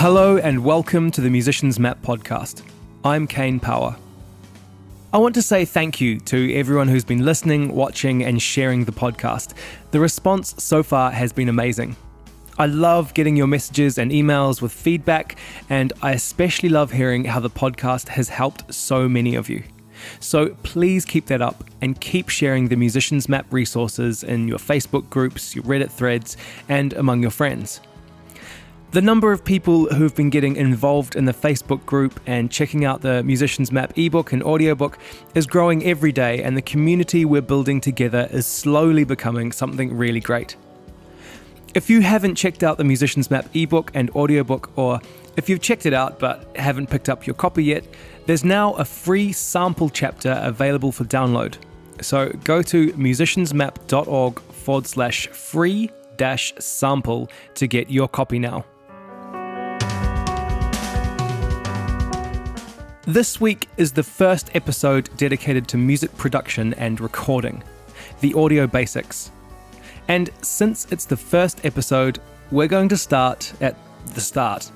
Hello and welcome to the Musician's Map podcast. I'm Kane Power. I want to say thank you to everyone who's been listening, watching and sharing the podcast. The response so far has been amazing. I love getting your messages and emails with feedback, and I especially love hearing how the podcast has helped so many of you. So please keep that up and keep sharing the Musician's Map resources in your Facebook groups, your Reddit threads, and among your friends. The number of people who've been getting involved in the Facebook group and checking out the Musician's Map ebook and audiobook is growing every day, and the community we're building together is slowly becoming something really great. If you haven't checked out the Musician's Map ebook and audiobook, or if you've checked it out but haven't picked up your copy yet, there's now a free sample chapter available for download. So go to musiciansmap.org/free-sample to get your copy now. This week is the first episode dedicated to music production and recording, the audio basics. And since it's the first episode, we're going to start at the start.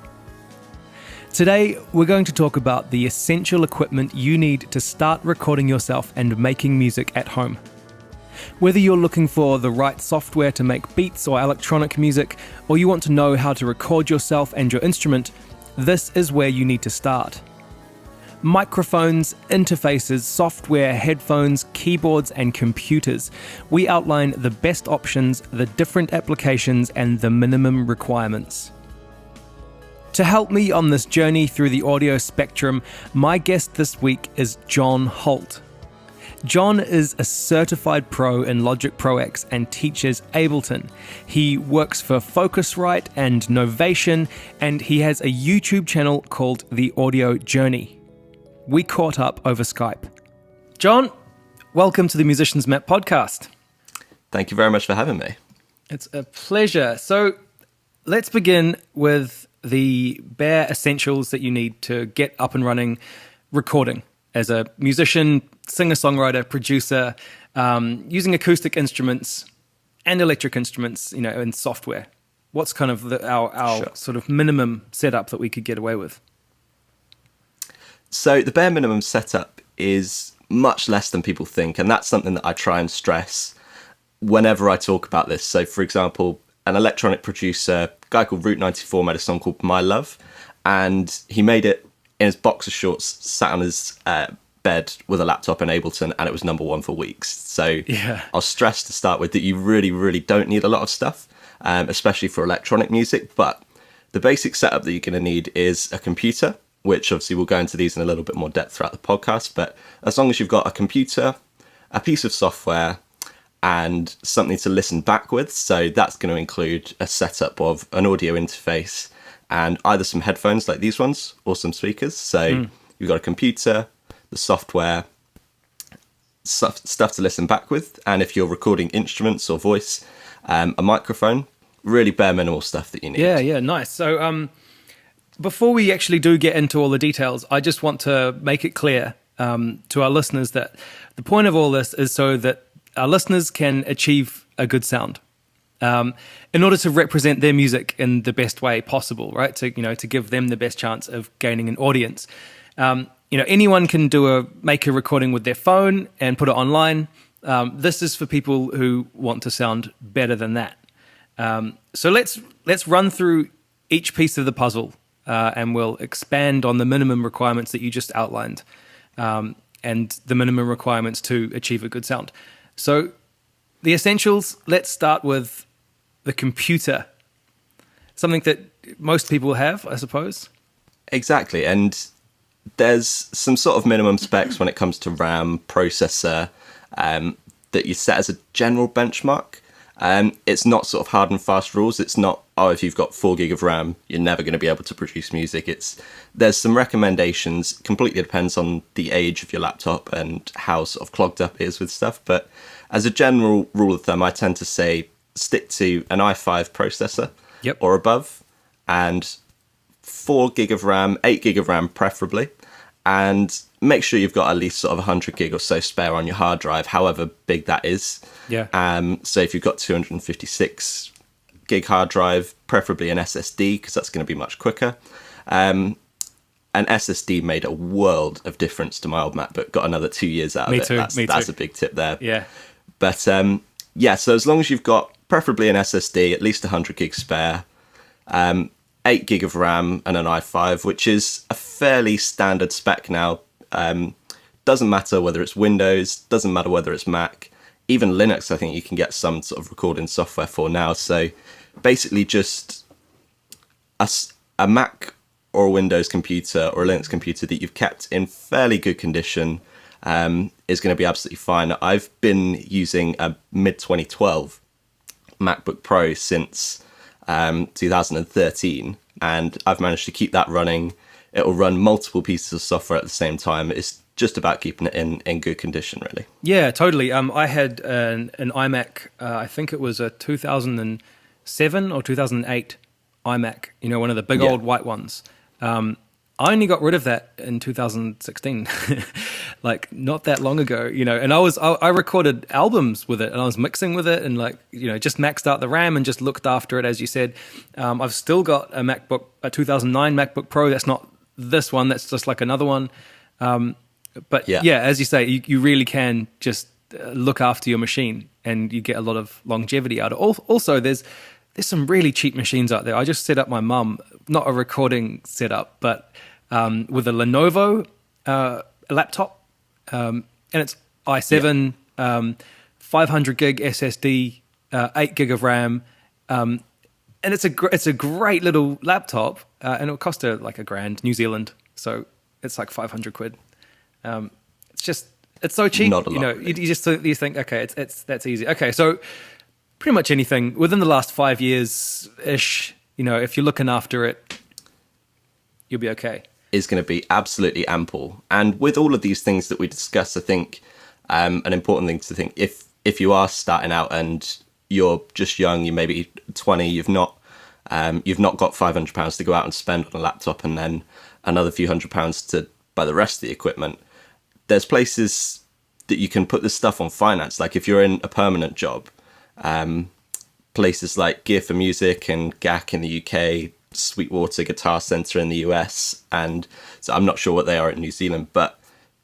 Today, we're going to talk about the essential equipment you need to start recording yourself and making music at home. Whether you're looking for the right software to make beats or electronic music, or you want to know how to record yourself and your instrument, this is where you need to start. Microphones, interfaces, software, headphones, keyboards, and computers. We outline the best options, the different applications, and the minimum requirements. To help me on this journey through the audio spectrum, my guest this week is John Holt. John is a certified pro in Logic Pro X and teaches Ableton. He works for Focusrite and Novation, and he has a YouTube channel called The Audio Journey. We caught up over Skype. John, welcome to the Musician's Map podcast. Thank you very much for having me. It's a pleasure. So let's begin with the bare essentials that you need to get up and running recording as a musician, singer-songwriter, producer, using acoustic instruments and electric instruments, and software. What's kind of our Sure. sort of minimum setup that we could get away with? So the bare minimum setup is much less than people think, and that's something that I try and stress whenever I talk about this. So, for example, an electronic producer, a guy called Route 94, made a song called My Love, and he made it in his boxer shorts, sat on his bed with a laptop in Ableton, and it was number one for weeks. So Yeah. I'll stress to start with that you really, really don't need a lot of stuff, especially for electronic music, but the basic setup that you're going to need is a computer, which obviously we'll go into these in a little bit more depth throughout the podcast. But as long as you've got a computer, a piece of software, and something to listen back with, so that's going to include a setup of an audio interface and either some headphones like these ones or some speakers. So you've got a computer, the software, stuff to listen back with, and if you're recording instruments or voice, a microphone, really bare minimal stuff that you need. Yeah, nice. So before we actually do get into all the details, I just want to make it clear to our listeners that the point of all this is so that our listeners can achieve a good sound in order to represent their music in the best way possible, right? To give them the best chance of gaining an audience. Anyone can make a recording with their phone and put it online. This is for people who want to sound better than that. So let's run through each piece of the puzzle. And we'll expand on the minimum requirements that you just outlined, and the minimum requirements to achieve a good sound. So the essentials, let's start with the computer, something that most people have, I suppose. Exactly, and there's some sort of minimum specs when it comes to RAM, processor, that you set as a general benchmark. It's not sort of hard and fast rules. It's not, if you've got 4 gig of RAM, you're never going to be able to produce music. There's some recommendations, completely depends on the age of your laptop and how sort of clogged up it is with stuff. But as a general rule of thumb, I tend to say stick to an i5 processor or above, and 4 gig of RAM, 8 gig of RAM preferably, and make sure you've got at least sort of 100 gig or so spare on your hard drive, however big that is. Yeah. So if you've got 256 gig hard drive, preferably an SSD, because that's going to be much quicker. An SSD made a world of difference to my old MacBook. Got another 2 years out of Me it. too. That's a big tip there. Yeah. But so as long as you've got preferably an SSD, at least 100 gig spare, 8 gig of RAM and an i5, which is a fairly standard spec now. Doesn't matter whether it's Windows, doesn't matter whether it's Mac, even Linux. I think you can get some sort of recording software for now. So basically, just a Mac or a Windows computer or a Linux computer that you've kept in fairly good condition is going to be absolutely fine. I've been using a mid-2012 MacBook Pro since 2013, and I've managed to keep that running. It'll run multiple pieces of software at the same time. It's just about keeping it in good condition, really. Yeah, totally. I had an iMac, I think it was a 2007 or 2008 iMac, one of the big old white ones. I only got rid of that in 2016, like not that long ago, and I recorded albums with it, and I was mixing with it, and just maxed out the RAM and just looked after it, as you said. I've still got a 2009 MacBook Pro. That's not this one. That's just like another one. But as you say, you really can just look after your machine, and you get a lot of longevity out of it. Also, there's some really cheap machines out there. I just set up my mum, not a recording setup, but with a Lenovo laptop, and it's i7, 500 gig SSD, 8 gig of RAM, and it's a great little laptop, and it'll cost her like $1,000 New Zealand, so it's like 500 quid. It's so cheap. Not a lot, you think, okay, that's easy. Okay, so pretty much anything within the last 5 years ish, if you're looking after it, you'll be okay. Is going to be absolutely ample. And with all of these things that we discuss, I think an important thing to think, if you are starting out and you're just young, you may be 20, you've not got £500 to go out and spend on a laptop, and then another few £100 to buy the rest of the equipment. There's places that you can put this stuff on finance. Like if you're in a permanent job, places like Gear for Music and GAC in the UK, Sweetwater Guitar Centre in the US, and so I'm not sure what they are in New Zealand, but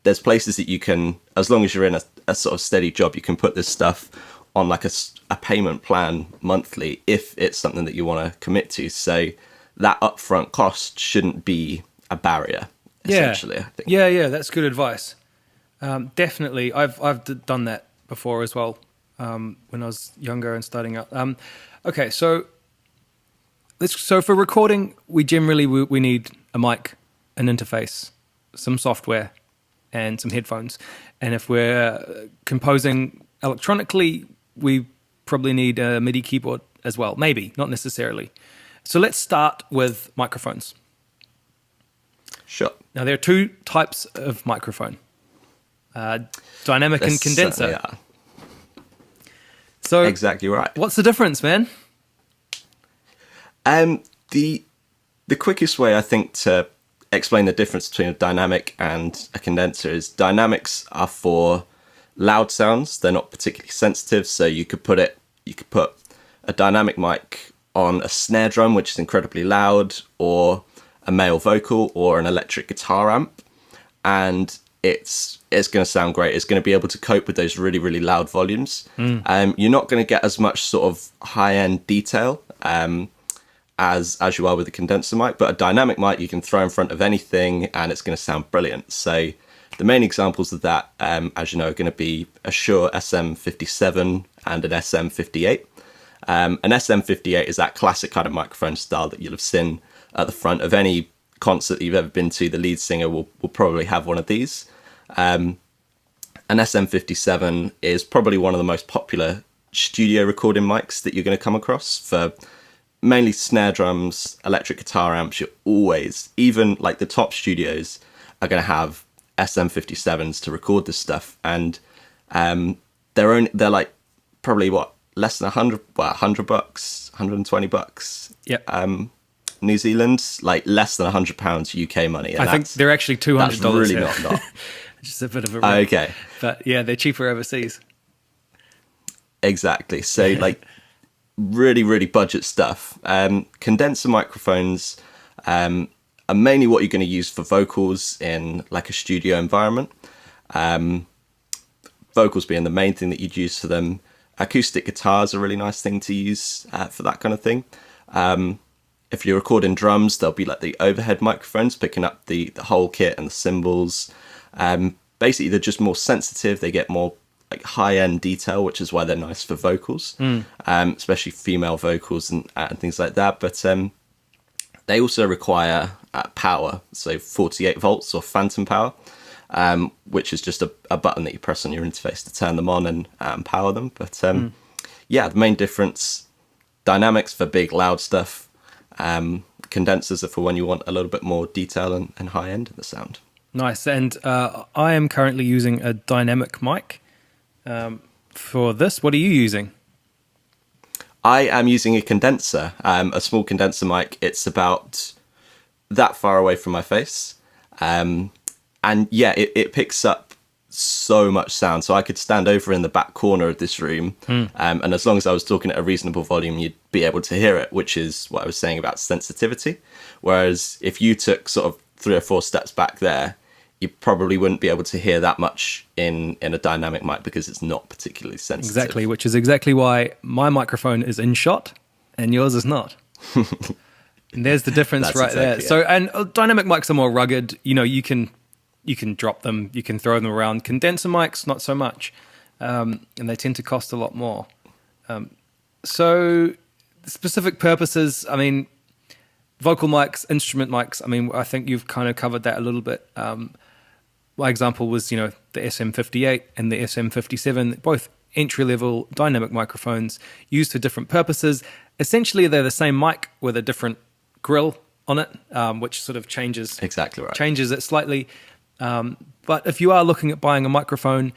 there's places that you can, as long as you're in a sort of steady job, you can put this stuff on like a payment plan monthly if it's something that you want to commit to. So that upfront cost shouldn't be a barrier, essentially, I think. Yeah, that's good advice. Definitely. I've done that before as well, when I was younger and starting out. Okay, so for recording, we generally we need a mic, an interface, some software, and some headphones. And if we're composing electronically, we probably need a MIDI keyboard as well. Maybe, not necessarily. So let's start with microphones. Sure. Now, there are two types of microphone. Dynamic and condenser. Yeah. So exactly right. What's the difference, man? The quickest way I think to explain the difference between a dynamic and a condenser is dynamics are for loud sounds. They're not particularly sensitive, so you could put a dynamic mic on a snare drum, which is incredibly loud, or a male vocal, or an electric guitar amp, and it's going to sound great. It's going to be able to cope with those really, really loud volumes. You're not going to get as much sort of high-end detail as you are with a condenser mic, but a dynamic mic you can throw in front of anything and it's going to sound brilliant. So the main examples of that, as you know, are going to be a Shure SM57 and an SM58. An SM58 is that classic kind of microphone style that you'll have seen at the front of any concert that you've ever been to. The lead singer will probably have one of these. An SM57 is probably one of the most popular studio recording mics that you're going to come across for mainly snare drums, electric guitar amps. You're always, even like the top studios are going to have SM57s to record this stuff, and they're like probably less than $100 $120. Yep. New Zealand, like less than £100 UK money. I think they're actually $200. That's really not. Just a bit of a rip. Okay. But yeah, they're cheaper overseas. Exactly. So like really budget stuff. Condenser microphones are mainly what you're going to use for vocals in like a studio environment. Vocals being the main thing that you'd use for them. Acoustic guitars are a really nice thing to use for that kind of thing. If you're recording drums, there'll be like the overhead microphones picking up the whole kit and the cymbals. Basically, they're just more sensitive. They get more like high-end detail, which is why they're nice for vocals, especially female vocals and things like that. But they also require power, so 48 volts or phantom power, which is just a button that you press on your interface to turn them on and power them. But yeah, the main difference, dynamics for big, loud stuff. Condensers are for when you want a little bit more detail and high end in the sound. Nice. And I am currently using a dynamic mic for this. What are you using? I am using a condenser, a small condenser mic. It's about that far away from my face. And yeah, it picks up so much sound. So I could stand over in the back corner of this room. And as long as I was talking at a reasonable volume, you'd be able to hear it, which is what I was saying about sensitivity. Whereas if you took sort of 3 or 4 steps back there, you probably wouldn't be able to hear that much in a dynamic mic because it's not particularly sensitive. Exactly, which is exactly why my microphone is in shot and yours is not. And there's the difference. That's right exactly there. It. So, and dynamic mics are more rugged. You know, you can drop them, you can throw them around. Condenser mics, not so much. And they tend to cost a lot more. So specific purposes, I mean, vocal mics, instrument mics, I mean, I think you've kind of covered that a little bit. My example was, you know, the SM58 and the SM57, both entry-level dynamic microphones used for different purposes. Essentially, they're the same mic with a different grill on it, which sort of changes it slightly. But if you are looking at buying a microphone,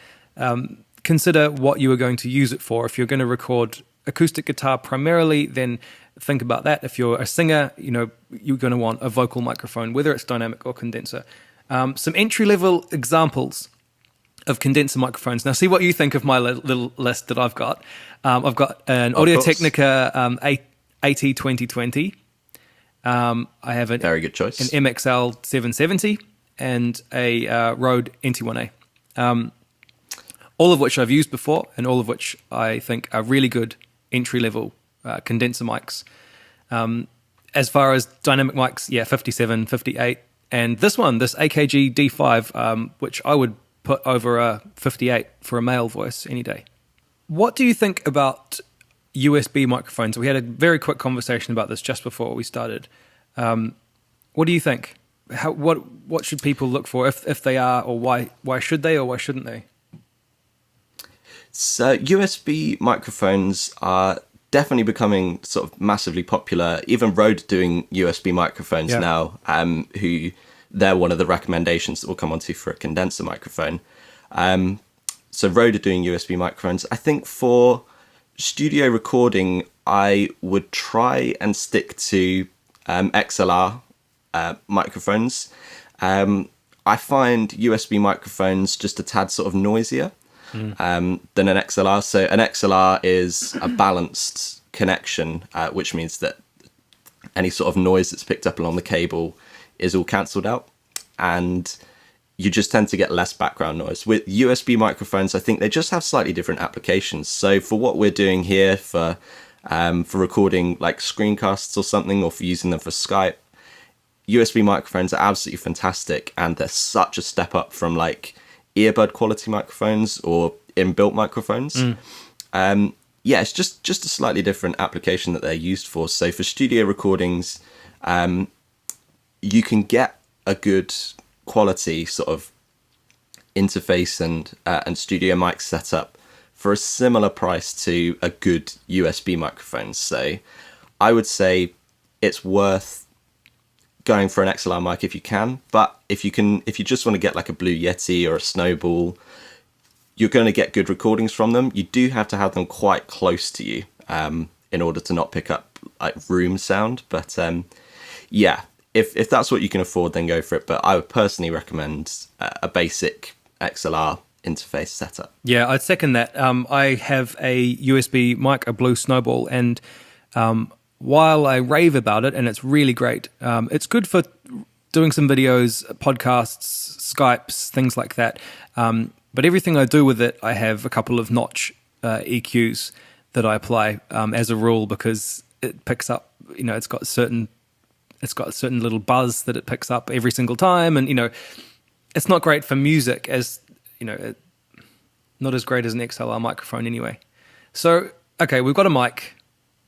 consider what you are going to use it for. If you're going to record acoustic guitar primarily, then think about that. If you're a singer, you know, you're going to want a vocal microphone, whether it's dynamic or condenser. Some entry-level examples of condenser microphones. Now, see what you think of my little list that I've got. I've got an Audio-Technica AT2020. I have a very good choice, an MXL 770 and a Rode NT1A. All of which I've used before, and all of which I think are really good entry-level condenser mics. As far as dynamic mics, yeah, 57, 58. And this AKG D5, which I would put over a 58 for a male voice any day. What do you think about USB microphones? We had a very quick conversation about this just before we started. What do you think? What should people look for if they are, or why should they, or why shouldn't they? So USB microphones are definitely becoming sort of massively popular. Even Rode doing USB microphones now, who they're one of the recommendations that we'll come onto for a condenser microphone. So Rode are doing USB microphones. I think for studio recording, I would try and stick to XLR microphones. I find USB microphones just a tad sort of noisier than an XLR. So an XLR is a balanced connection, which means that any sort of noise that's picked up along the cable is all cancelled out, and you just tend to get less background noise. With USB microphones, I think they just have slightly different applications. So for what we're doing here for recording like screencasts or something, or for using them for Skype, USB microphones are absolutely fantastic, and they're such a step up from like earbud quality microphones or inbuilt microphones. Yeah, it's just a slightly different application that they're used for. So for studio recordings, you can get a good quality sort of interface and studio mic setup for a similar price to a good USB microphone. So I would say it's worth going for an XLR mic if you can, but if you just want to get like a Blue Yeti or a Snowball, you're going to get good recordings from them. You do have to have them quite close to you in order to not pick up like room sound. But yeah, if that's what you can afford, then go for it. But I would personally recommend a basic XLR interface setup. Yeah, I'd second that. I have a USB mic, a Blue Snowball, and while I rave about it, and it's really great, it's good for doing some videos, podcasts, Skypes, things like that. But everything I do with it, I have a couple of notch EQs that I apply as a rule, because it picks up, it's got a certain little buzz that it picks up every single time, and it's not great for music, as not as great as an XLR microphone anyway. So, okay, we've got a mic.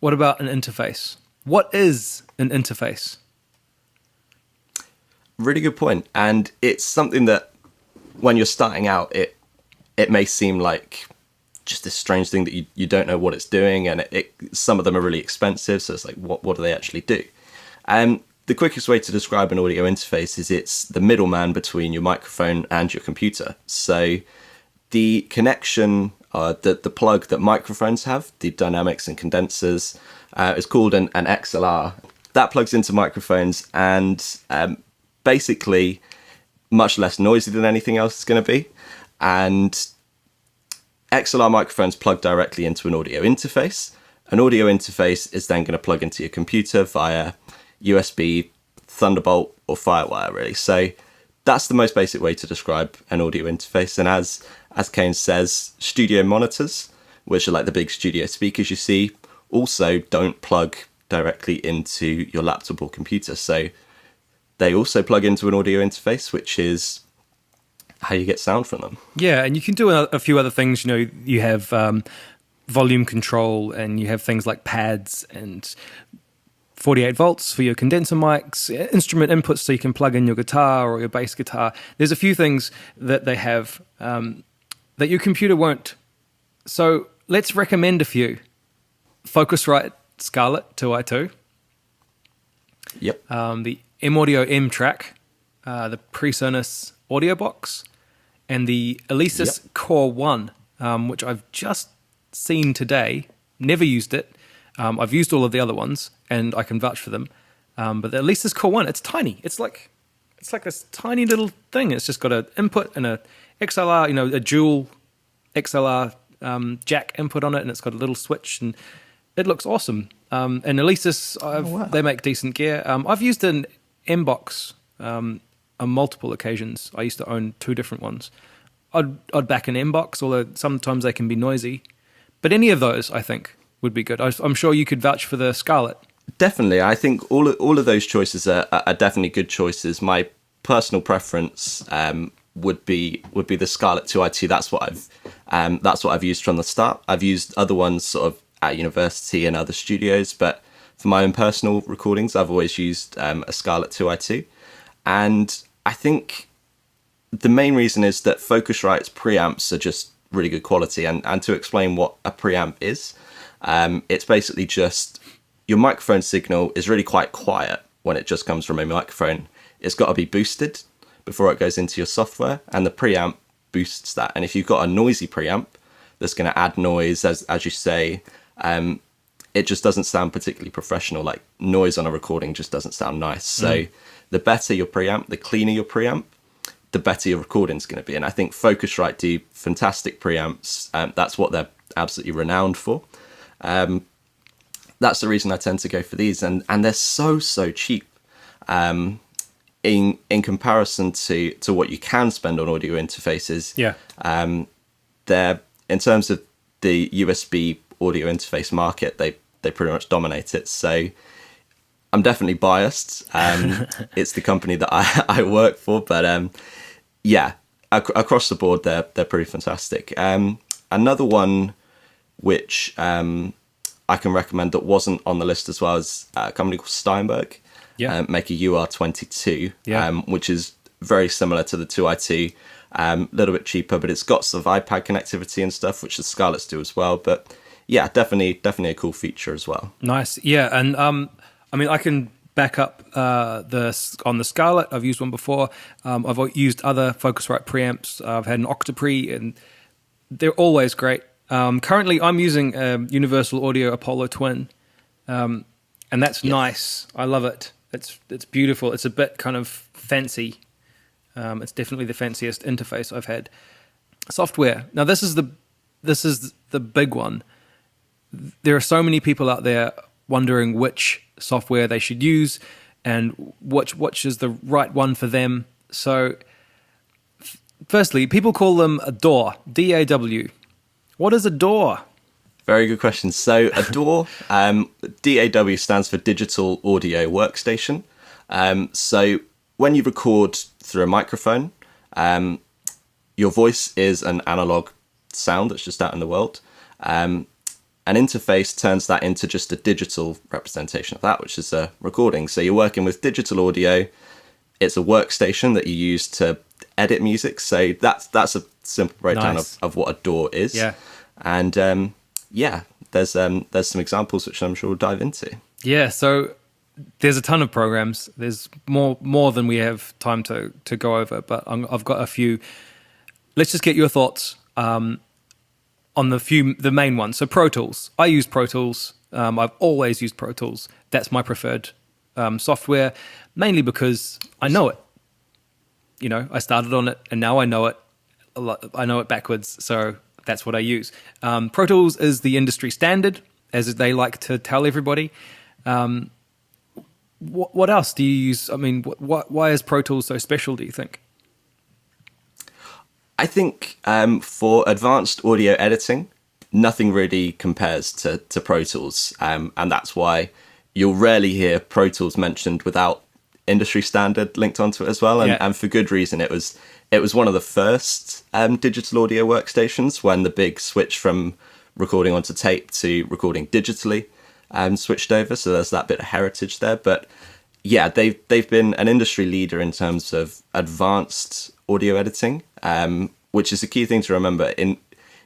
What about an interface? What is an interface? Really good point. And it's something that when you're starting out, it may seem like just this strange thing that you don't know what it's doing, and some of them are really expensive, so it's like, what do they actually do? The quickest way to describe an audio interface is it's the middleman between your microphone and your computer. So the connection, the plug that microphones have, the dynamics and condensers, is called an XLR. That plugs into microphones, and basically much less noisy than anything else is going to be. And XLR microphones plug directly into an audio interface. An audio interface is then going to plug into your computer via USB, Thunderbolt, or Firewire, really. So that's the most basic way to describe an audio interface. And as Kane says, studio monitors, which are like the big studio speakers you see, also don't plug directly into your laptop or computer. So they also plug into an audio interface, which is how you get sound from them. Yeah, and you can do a few other things. You have volume control, and you have things like pads and 48 volts for your condenser mics, instrument inputs so you can plug in your guitar or your bass guitar. There's a few things that they have that your computer won't. So let's recommend a few. Focusrite Scarlett 2i2. Yep. The M-Audio M-Track, the PreSonus Audio Box, and the Alesis Core 1, which I've just seen today. Never used it. I've used all of the other ones, and I can vouch for them. But the Alesis Core 1, it's tiny. It's like this tiny little thing. It's just got an input and a XLR, a dual XLR jack input on it, and it's got a little switch, and it looks awesome. And Alesis, they make decent gear. I've used an M-Box on multiple occasions. I used to own 2 different ones. I'd back an M-Box, although sometimes they can be noisy. But any of those, I think, would be good. I'm sure you could vouch for the Scarlett. Definitely. I think all of those choices are definitely good choices. My personal preference would be the Scarlett 2i2. That's what I've used from the start. I've used other ones sort of at university and other studios, but for my own personal recordings, I've always used a Scarlett 2i2. And I think the main reason is that Focusrite's preamps are just really good quality. And to explain what a preamp is, it's basically just your microphone signal is really quite quiet when it just comes from a microphone. It's got to be boosted before it goes into your software, and the preamp boosts that. And if you've got a noisy preamp that's going to add noise, as you say, it just doesn't sound particularly professional. Like, noise on a recording just doesn't sound nice. So the better your preamp, the cleaner your preamp, the better your recording's going to be. And I think Focusrite do fantastic preamps. That's what they're absolutely renowned for. That's the reason I tend to go for these, and they're so cheap in comparison to what you can spend on audio interfaces. They're, in terms of the USB audio interface market, they pretty much dominate it. So I'm definitely biased. It's the company that I work for, but across the board they're pretty fantastic. Another one which I can recommend that wasn't on the list as well is a company called Steinberg. Make a UR22, which is very similar to the 2i2, a little bit cheaper, but it's got some iPad connectivity and stuff, which the Scarletts do as well. But yeah, definitely a cool feature as well. Nice. Yeah, and I mean, I can back up on the Scarlett. I've used one before. I've used other Focusrite preamps. I've had an Octapre, and they're always great. Currently, I'm using Universal Audio Apollo Twin, and that's nice. I love it. It's beautiful. It's a bit kind of fancy. It's definitely the fanciest interface I've had. Software. Now this is the big one. There are so many people out there wondering which software they should use and which is the right one for them. So firstly, people call them a DAW, D-A-W. What is a DAW? Very good question. So a DAW, DAW stands for Digital Audio Workstation. So when you record through a microphone, your voice is an analog sound that's just out in the world. An interface turns that into just a digital representation of that, which is a recording. So you're working with digital audio. It's a workstation that you use to edit music. So that's a simple breakdown Nice. of what a DAW is. Yeah. And there's some examples which I'm sure we'll dive into. Yeah, so there's a ton of programs. There's more than we have time to go over, but I've got a few. Let's just get your thoughts on the main ones. So Pro Tools. I use Pro Tools. I've always used Pro Tools. That's my preferred software, mainly because I know it. You know, I started on it, and now I know it. I know it backwards, so that's what I use. Pro Tools is the industry standard, as they like to tell everybody. What else do you use? I mean, why is Pro Tools so special, do you think? I think for advanced audio editing, nothing really compares to Pro Tools. And that's why you'll rarely hear Pro Tools mentioned without industry standard linked onto it as well. And for good reason. It was one of the first digital audio workstations when the big switch from recording onto tape to recording digitally switched over. So there's that bit of heritage there. But yeah, they've been an industry leader in terms of advanced audio editing, which is a key thing to remember.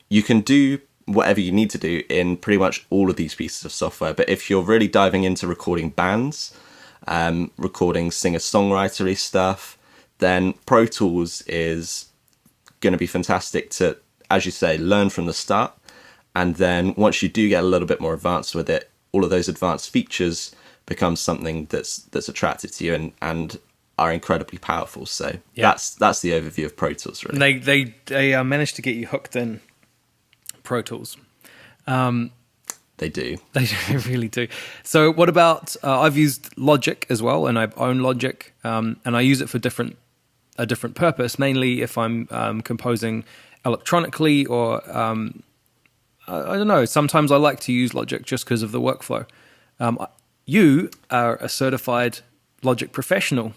You can do whatever you need to do in pretty much all of these pieces of software. But if you're really diving into recording bands, recording singer-songwritery stuff, then Pro Tools is going to be fantastic to, as you say, learn from the start. And then once you do get a little bit more advanced with it, all of those advanced features become something that's attractive to you and are incredibly powerful. So that's the overview of Pro Tools, really. And they managed to get you hooked in Pro Tools. They do. They really do. So what about, I've used Logic as well, and I own Logic, and I use it for a different purpose, mainly if I'm composing electronically or, I don't know, sometimes I like to use Logic just because of the workflow. You are a certified Logic professional.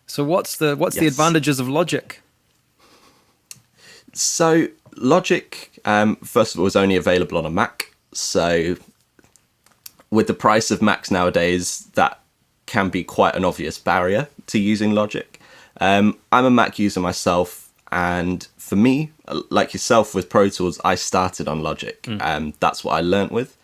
So what's the advantages of Logic? So Logic, first of all, is only available on a Mac. So with the price of Macs nowadays, that can be quite an obvious barrier to using Logic. I'm a Mac user myself, and for me, like yourself with Pro Tools, I started on Logic. That's what I learnt with.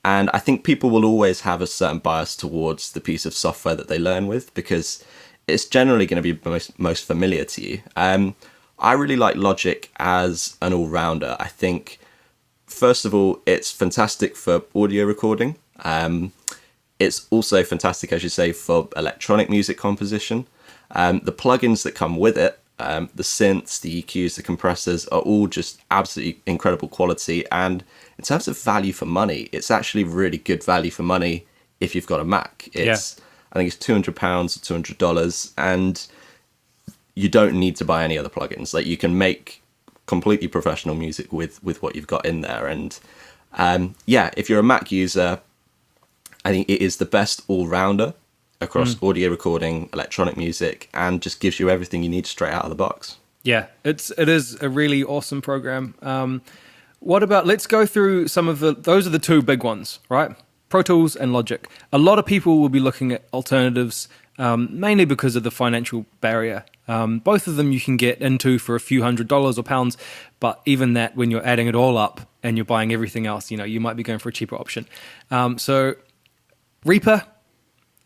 And I think people will always have a certain bias towards the piece of software that they learn with, because it's generally going to be most familiar to you. I really like Logic as an all-rounder. I think, first of all, it's fantastic for audio recording. It's also fantastic, as you say, for electronic music composition. The plugins that come with it, the synths, the EQs, the compressors, are all just absolutely incredible quality. And in terms of value for money, it's actually really good value for money if you've got a Mac. I think it's £200 or $200, and you don't need to buy any other plugins. Like, you can make completely professional music with what you've got in there. And if you're a Mac user, I think it is the best all-rounder across audio recording, electronic music, and just gives you everything you need straight out of the box. Yeah, it is a really awesome program. What about, let's go through some of those are the two big ones, right? Pro Tools and Logic. A lot of people will be looking at alternatives, mainly because of the financial barrier. Both of them you can get into for a few $100s or pounds, but even that, when you're adding it all up and you're buying everything else, you might be going for a cheaper option. So Reaper,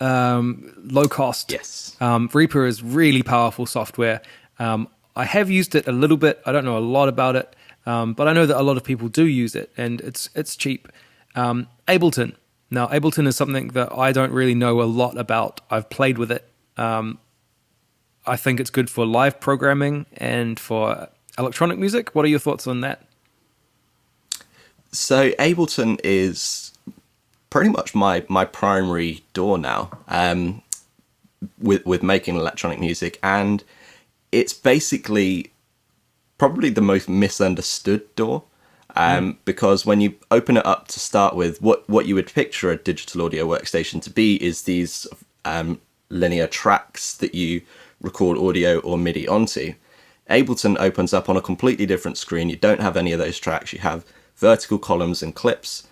low cost. Yes. Reaper is really powerful software. I have used it a little bit. I don't know a lot about it, but I know that a lot of people do use it, and it's cheap. Ableton. Now, Ableton is something that I don't really know a lot about. I've played with it. I think it's good for live programming and for electronic music. What are your thoughts on that? So Ableton is pretty much my primary DAW now, with making electronic music, and it's basically probably the most misunderstood DAW. Because when you open it up to start with, what you would picture a digital audio workstation to be is these linear tracks that you record audio or MIDI onto. Ableton opens up on a completely different screen. You don't have any of those tracks. You have vertical columns and clips.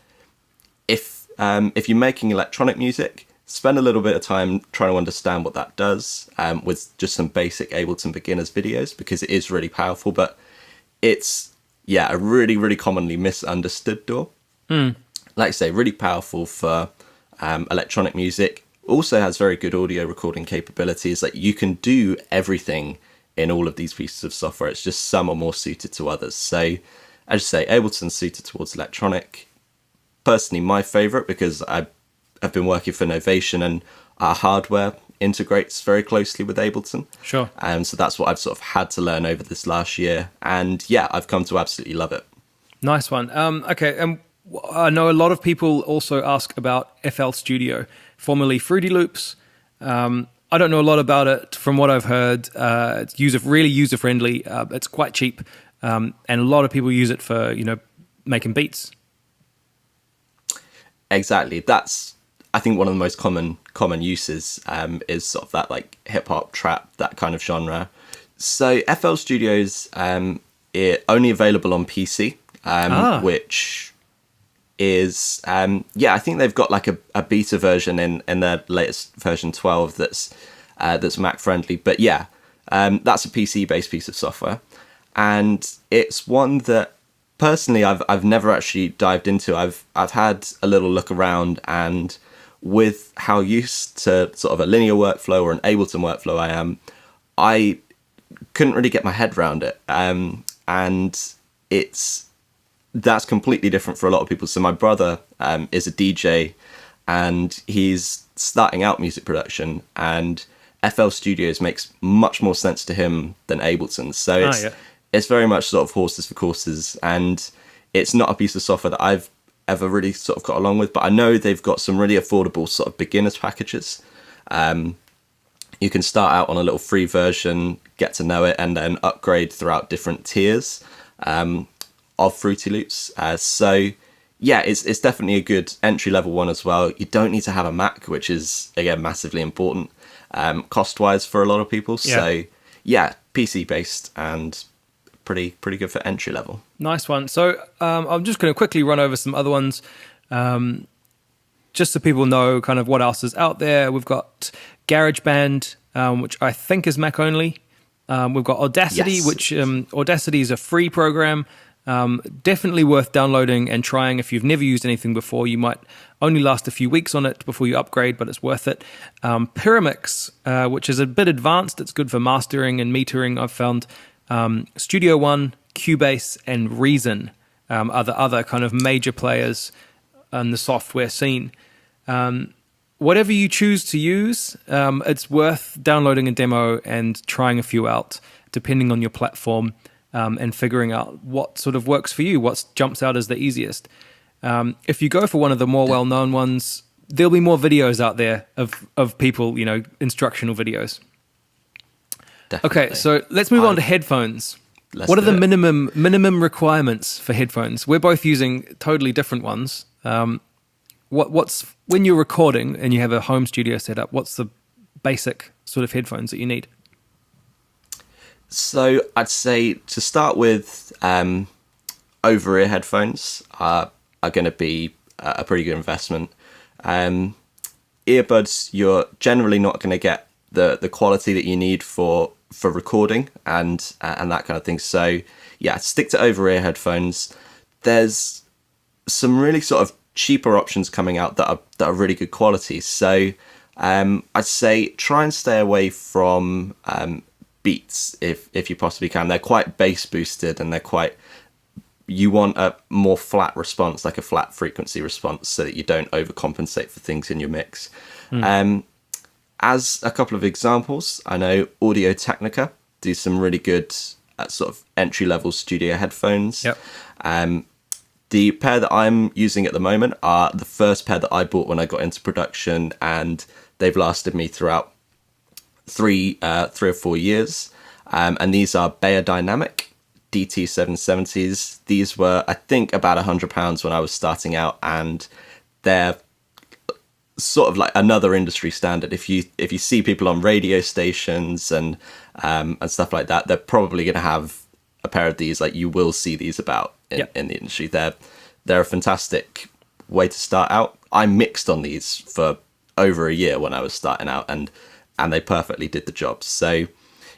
If you're making electronic music, spend a little bit of time trying to understand what that does, with just some basic Ableton beginners videos, because it is really powerful, but it's a really, really commonly misunderstood DAW. Like I say, really powerful for electronic music. Also has very good audio recording capabilities. Like, you can do everything in all of these pieces of software. It's just some are more suited to others. So, as you say, Ableton's suited towards electronic. Personally, my favorite, because I've been working for Novation, and our hardware integrates very closely with Ableton. Sure. So that's what I've sort of had to learn over this last year. And yeah, I've come to absolutely love it. Nice one. Okay, and I know a lot of people also ask about FL Studio, formerly Fruity Loops. I don't know a lot about it. From what I've heard, it's really user-friendly. It's quite cheap, and a lot of people use it for, making beats. Exactly. That's, I think, one of the most common uses, is sort of that like hip hop, trap, that kind of genre. So FL Studio's only available on PC, which is I think they've got like a beta version in their latest version 12 that's Mac friendly. But that's a PC based piece of software, and it's one that personally I've never actually dived into. I've had a little look around, and with how used to sort of a linear workflow or an Ableton workflow I couldn't really get my head around it. And that's completely different for a lot of people. So my brother is a DJ, and he's starting out music production, and FL Studios makes much more sense to him than Ableton. So it's very much sort of horses for courses, and it's not a piece of software that I've ever really sort of got along with, but I know they've got some really affordable sort of beginners packages. You can start out on a little free version, get to know it, and then upgrade throughout different tiers of Fruity Loops. It's definitely a good entry level one as well. You don't need to have a Mac, which is again massively important cost wise for a lot of people. So PC based and pretty good for entry level. Nice one. So I'm just going to quickly run over some other ones, just so people know kind of what else is out there. We've got GarageBand, which I think is Mac only. We've got Audacity, which Audacity is a free program. Definitely worth downloading and trying. If you've never used anything before, you might only last a few weeks on it before you upgrade, but it's worth it. Pyramix, which is a bit advanced. It's good for mastering and metering, I've found. Studio One, Cubase, and Reason are the other kind of major players in the software scene. Whatever you choose to use, it's worth downloading a demo and trying a few out, depending on your platform, and figuring out what sort of works for you, what jumps out as the easiest. If you go for one of the more well-known ones, there'll be more videos out there of people, instructional videos. Definitely. Okay, so let's move on to headphones. What are the minimum requirements for headphones? We're both using totally different ones. What's when you're recording and you have a home studio set up, what's the basic sort of headphones that you need? So I'd say to start with, over-ear headphones are going to be a pretty good investment. Earbuds, you're generally not going to get the quality that you need for recording and that kind of thing. So stick to over-ear headphones. There's some really sort of cheaper options coming out that are really good quality. So I'd say try and stay away from Beats if you possibly can. They're quite bass boosted, and you want a more flat response, like a flat frequency response, so that you don't overcompensate for things in your mix. As a couple of examples, I know Audio Technica do some really good sort of entry-level studio headphones. Yep. The pair that I'm using at the moment are the first pair that I bought when I got into production, and they've lasted me throughout three or 4 years. And these are Beyerdynamic DT770s. These were, I think, about £100 when I was starting out, and they're sort of like another industry standard. If you see people on radio stations and stuff like that, they're probably going to have a pair of these. Like, you will see these about in the industry. They're a fantastic way to start out. I mixed on these for over a year when I was starting out, and they perfectly did the job. So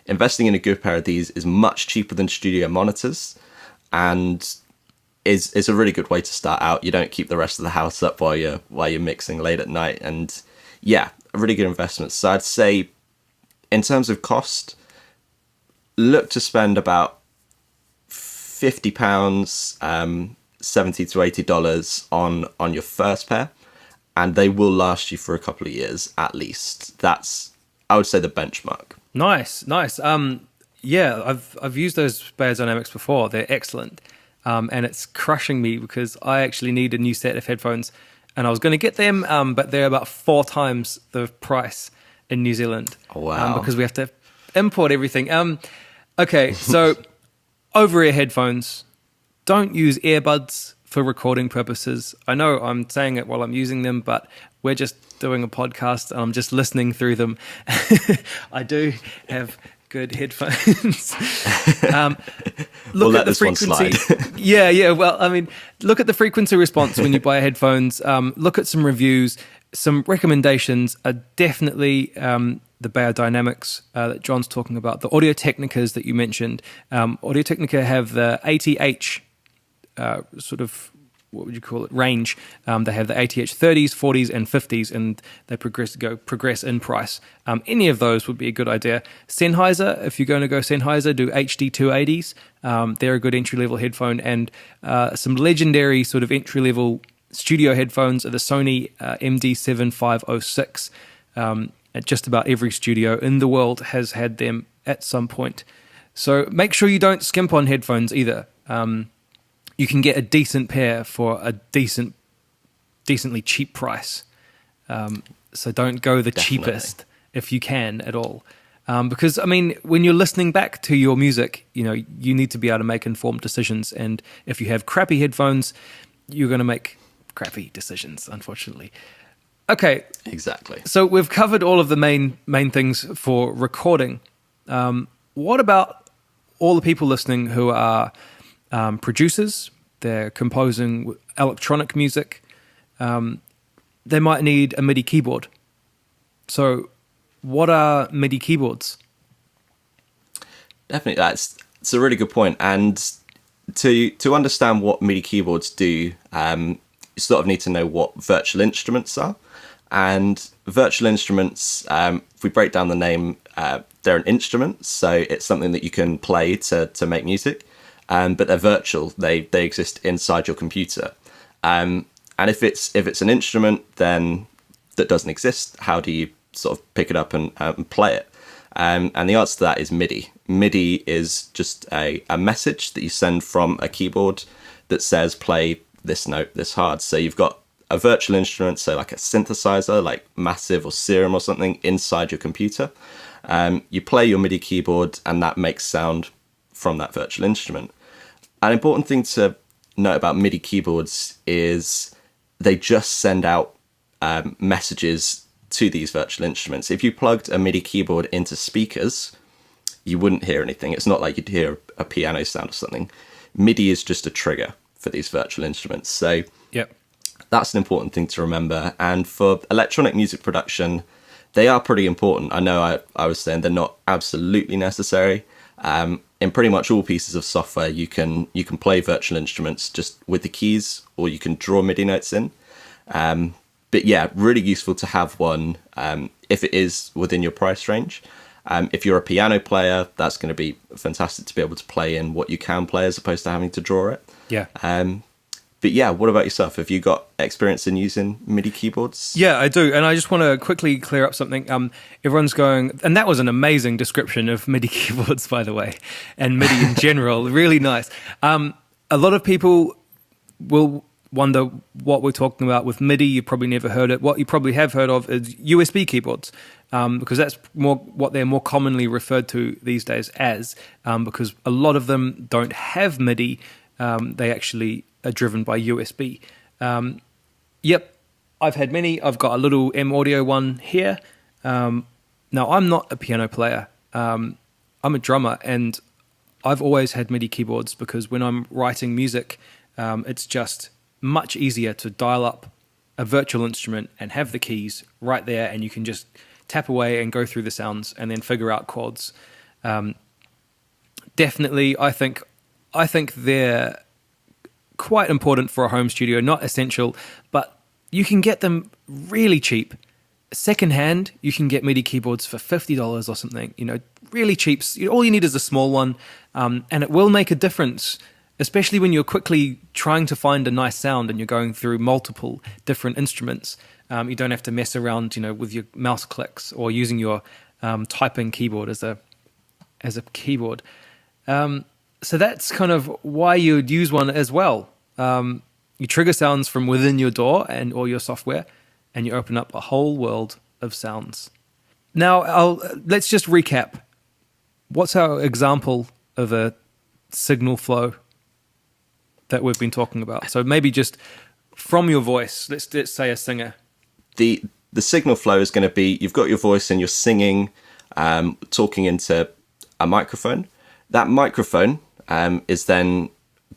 investing in a good pair of these is much cheaper than studio monitors, and is a really good way to start out. You don't keep the rest of the house up while you're mixing late at night, and yeah, a really good investment. So I'd say, in terms of cost, look to spend about £50, $70 to $80 on your first pair, and they will last you for a couple of years at least. That's, I would say, the benchmark. Nice. Yeah, I've used those Beyerdynamics before. They're excellent. And it's crushing me because I actually need a new set of headphones, and I was going to get them, but they're about 4 times the price in New Zealand. Oh, wow. Because we have to import everything. Okay, so over-ear headphones, don't use earbuds for recording purposes. I know I'm saying it while I'm using them, but we're just doing a podcast and I'm just listening through them. I do have good headphones. Look at the frequency. Yeah. Well, I mean, look at the frequency response when you buy headphones. Look at some reviews. Some recommendations are definitely the Beyerdynamics that John's talking about. The Audio-Technicas that you mentioned. Audio-Technica have the ATH sort of, what would you call it, range. They have the ATH 30s, 40s, and 50s, and they progress in price. Any of those would be a good idea. Sennheiser, if you're going to go Sennheiser, do HD 280s. They're a good entry-level headphone, and some legendary sort of entry-level studio headphones are the Sony MD7506. Just about every studio in the world has had them at some point. So make sure you don't skimp on headphones either. You can get a decent pair for a decently cheap price. So don't go the cheapest if you can at all. Because, I mean, when you're listening back to your music, you need to be able to make informed decisions. And if you have crappy headphones, you're going to make crappy decisions, unfortunately. Okay. Exactly. So we've covered all of the main things for recording. What about all the people listening who are producers? They're composing electronic music. They might need a MIDI keyboard. So what are MIDI keyboards? Definitely, it's a really good point. And to understand what MIDI keyboards do, you sort of need to know what virtual instruments are. And virtual instruments, if we break down the name, they're an instrument, so it's something that you can play to make music. But they're virtual; they exist inside your computer. And if it's an instrument, then that doesn't exist, how do you sort of pick it up and play it? And the answer to that is MIDI. MIDI is just a message that you send from a keyboard that says play this note this hard. So you've got a virtual instrument, so like a synthesizer, like Massive or Serum or something, inside your computer. You play your MIDI keyboard, and that makes sound from that virtual instrument. An important thing to note about MIDI keyboards is they just send out messages to these virtual instruments. If you plugged a MIDI keyboard into speakers, you wouldn't hear anything. It's not like you'd hear a piano sound or something. MIDI is just a trigger for these virtual instruments. So yep. That's an important thing to remember. And for electronic music production, they are pretty important. I know I was saying they're not absolutely necessary. In pretty much all pieces of software, you can play virtual instruments just with the keys, or you can draw MIDI notes in. But yeah, really useful to have one if it is within your price range. If you're a piano player, that's going to be fantastic to be able to play in what you can play as opposed to having to draw it. Yeah. But yeah, what about yourself? Have you got experience in using MIDI keyboards? Yeah, I do. And I just want to quickly clear up something. Everyone's going, and that was an amazing description of MIDI keyboards, by the way, and MIDI in general. Really nice. A lot of people will wonder what we're talking about with MIDI. You probably never heard it. What you probably have heard of is USB keyboards, because that's more what they're more commonly referred to these days as, because a lot of them don't have MIDI. They actually are driven by USB. Yep, I've had many. I've got a little M Audio one here. Now, I'm not a piano player. I'm a drummer, and I've always had MIDI keyboards because when I'm writing music, it's just much easier to dial up a virtual instrument and have the keys right there, and you can just tap away and go through the sounds and then figure out chords. Definitely, I think they're quite important for a home studio, not essential, but you can get them really cheap. Secondhand, you can get MIDI keyboards for $50 or something, really cheap. All you need is a small one, and it will make a difference, especially when you're quickly trying to find a nice sound and you're going through multiple different instruments. You don't have to mess around, with your mouse clicks or using your typing keyboard as a keyboard. So that's kind of why you would use one as well. You trigger sounds from within your DAW or your software, and you open up a whole world of sounds. Now, let's just recap. What's our example of a signal flow that we've been talking about? So maybe just from your voice, let's say a singer. The signal flow is going to be, you've got your voice and you're singing, talking into a microphone. That microphone is then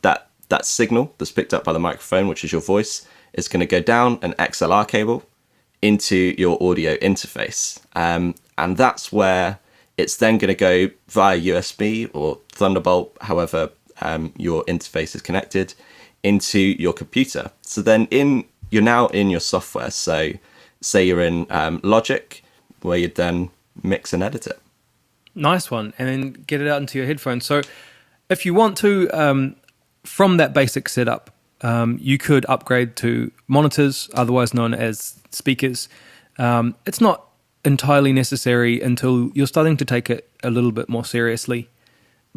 that signal that's picked up by the microphone, which is your voice, is going to go down an XLR cable into your audio interface. And that's where it's then going to go via USB or Thunderbolt, however your interface is connected, into your computer. So then you're now in your software. So say you're in Logic, where you'd then mix and edit it. Nice one. And then get it out into your headphones. So if you want to, from that basic setup, you could upgrade to monitors, otherwise known as speakers. It's not entirely necessary until you're starting to take it a little bit more seriously.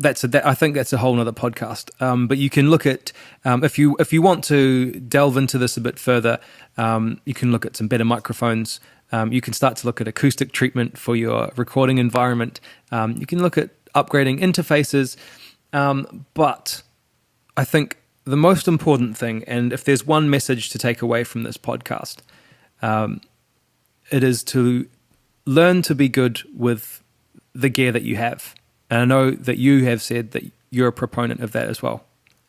I think that's a whole nother podcast. But you can look at, if you want to delve into this a bit further, you can look at some better microphones. You can start to look at acoustic treatment for your recording environment. You can look at upgrading interfaces. But I think the most important thing, and if there's one message to take away from this podcast, it is to learn to be good with the gear that you have. And I know that you have said that you're a proponent of that as well.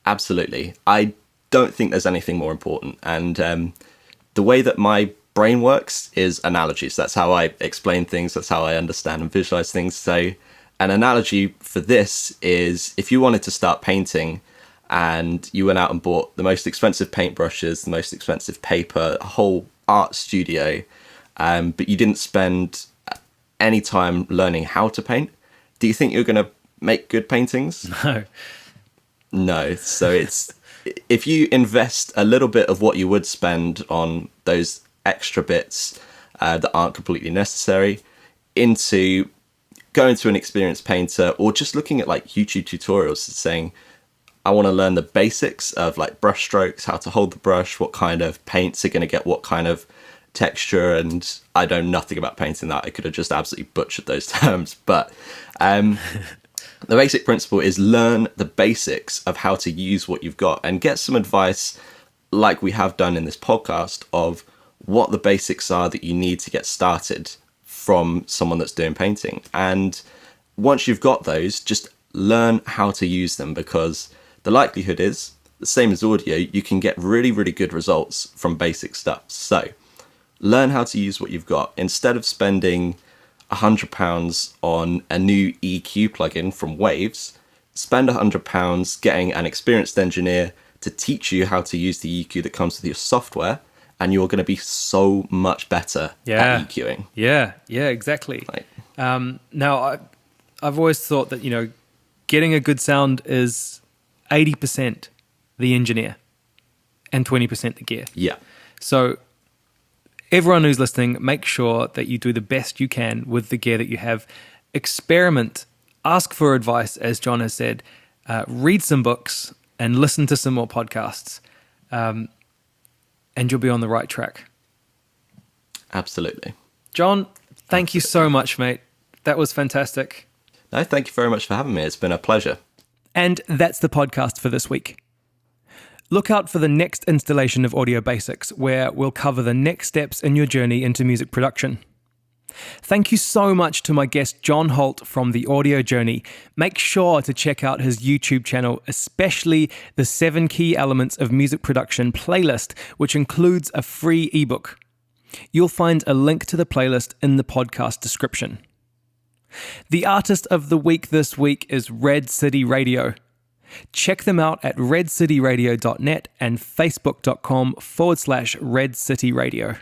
Absolutely. I don't think there's anything more important. And the way that my brain works is analogies. That's how I explain things. That's how I understand and visualize things. So an analogy for this is if you wanted to start painting and you went out and bought the most expensive paintbrushes, the most expensive paper, a whole art studio, but you didn't spend any time learning how to paint, do you think you're going to make good paintings? No. So it's, if you invest a little bit of what you would spend on those extra bits that aren't completely necessary into going to an experienced painter, or just looking at like YouTube tutorials saying, I want to learn the basics of like brush strokes, how to hold the brush, what kind of paints are going to get what kind of texture, and I know nothing about painting that. I could have just absolutely butchered those terms, but the basic principle is learn the basics of how to use what you've got and get some advice, like we have done in this podcast, of what the basics are that you need to get started from someone that's doing painting. And once you've got those, just learn how to use them, because the likelihood is the same as audio. You can get really, really good results from basic stuff. So learn how to use what you've got. Instead of spending £100 on a new EQ plugin from Waves, spend £100 getting an experienced engineer to teach you how to use the EQ that comes with your software, and you're going to be so much better at EQing. Yeah, exactly. Now, I've always thought that, getting a good sound is 80% the engineer and 20% the gear. Yeah. So everyone who's listening, make sure that you do the best you can with the gear that you have. Experiment, ask for advice, as John has said, read some books and listen to some more podcasts, and you'll be on the right track. Absolutely. John, thank you so much, mate. That was fantastic. No, thank you very much for having me. It's been a pleasure. And that's the podcast for this week. Look out for the next installation of Audio Basics, where we'll cover the next steps in your journey into music production. Thank you so much to my guest John Holt from The Audio Journey. Make sure to check out his YouTube channel, especially the 7 Key Elements of Music Production playlist, which includes a free ebook. You'll find a link to the playlist in the podcast description. The artist of the week this week is Red City Radio. Check them out at redcityradio.net and facebook.com/Red City Radio.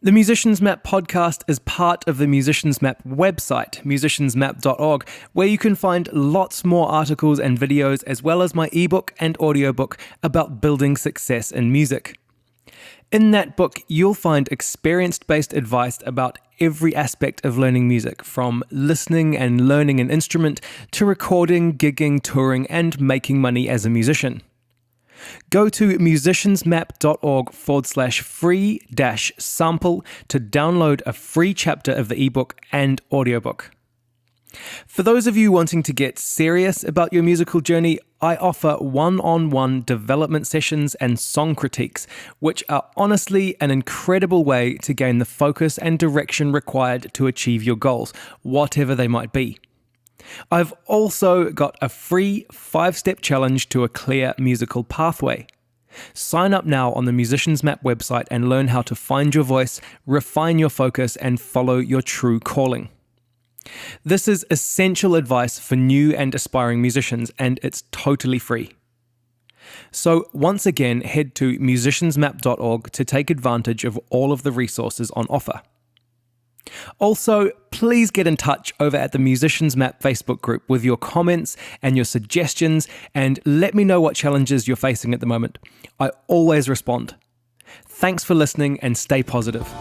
The Musicians Map podcast is part of the Musicians Map website, musiciansmap.org, where you can find lots more articles and videos, as well as my ebook and audiobook about building success in music. In that book, you'll find experience-based advice about every aspect of learning music, from listening and learning an instrument to recording, gigging, touring, and making money as a musician. Go to musiciansmap.org/free-sample to download a free chapter of the ebook and audiobook. For those of you wanting to get serious about your musical journey, I offer one-on-one development sessions and song critiques, which are honestly an incredible way to gain the focus and direction required to achieve your goals, whatever they might be. I've also got a free 5-step challenge to a clear musical pathway. Sign up now on the Musicians Map website and learn how to find your voice, refine your focus, and follow your true calling. This is essential advice for new and aspiring musicians, and it's totally free. So once again, head to musiciansmap.org to take advantage of all of the resources on offer. Also, please get in touch over at the Musicians Map Facebook group with your comments and your suggestions, and let me know what challenges you're facing at the moment. I always respond. Thanks for listening, and stay positive.